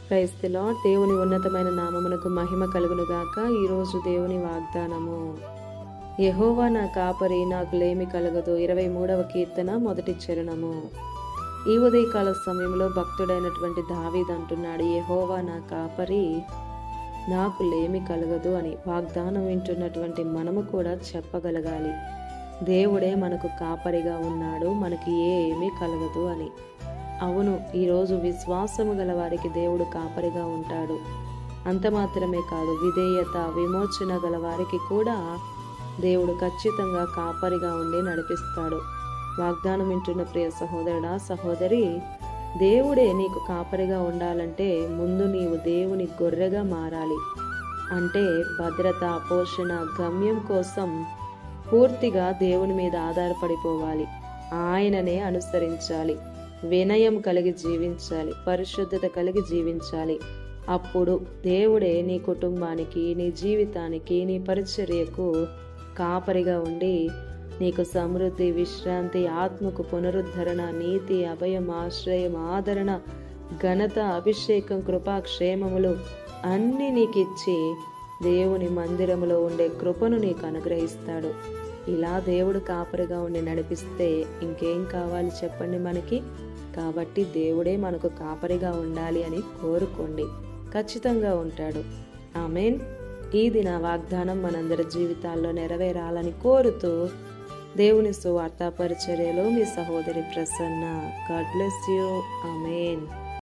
Praise the lord. దేవుని ఉన్నతమైన నామమునకు మహిమ కలుగును గాక. ఈరోజు దేవుని వాగ్దానము, యెహోవా నా కాపరి, నాకు లేమి కలగదు. 23వ కీర్తన మొదటి చరణము. ఈ ఉదయకాల సమయంలో భక్తుడైనటువంటి దావీదు అంటున్నాడు, యెహోవా నా కాపరి, నాకు లేమి కలగదు అని. వాగ్దానం వింటున్నటువంటి మనము కూడా చెప్పగలగాలి, దేవుడే మనకు కాపరిగా ఉన్నాడు, మనకి ఏమీ కలగదు అని. అవును, ఈరోజు విశ్వాసము గల వారికి దేవుడు కాపరిగా ఉంటాడు. అంత మాత్రమే కాదు, విధేయత విమోచన గల వారికి కూడా దేవుడు ఖచ్చితంగా కాపరిగా ఉండి నడిపిస్తాడు. వాగ్దానం వింటున్న ప్రియ సహోదరుడా, సహోదరి, దేవుడే నీకు కాపరిగా ఉండాలంటే ముందు నీవు దేవుని గొర్రెగా మారాలి. అంటే భద్రత, పోషణ, గమ్యం కోసం పూర్తిగా దేవుని మీద ఆధారపడిపోవాలి. ఆయననే అనుసరించాలి, వినయం కలిగి జీవించాలి, పరిశుద్ధత కలిగి జీవించాలి. అప్పుడు దేవుడే నీ కుటుంబానికి, నీ జీవితానికి, నీ పరిచర్యకు కాపరిగా ఉండి నీకు సమృద్ధి, విశ్రాంతి, ఆత్మకు పునరుద్ధరణ, నీతి, అభయం, ఆశ్రయం, ఆదరణ, ఘనత, అభిషేకం, కృపా, క్షేమములు అన్నీ నీకిచ్చి దేవుని మందిరములో ఉండే కృపను నీకు అనుగ్రహిస్తాడు. ఇలా దేవుడు కాపరిగా ఉండి నడిపిస్తే ఇంకేం కావాలి చెప్పండి మనకి. కాబట్టి దేవుడే మనకు కాపరిగా ఉండాలి అని కోరుకోండి, ఖచ్చితంగా ఉంటాడు. ఆమేన్. ఈ దిన వాగ్దానం మనందరి జీవితాల్లో నెరవేరాలని కోరుతూ దేవుని సువార్త పరిచర్యలో మీ సహోదరి Prasanna. God bless you. Amen.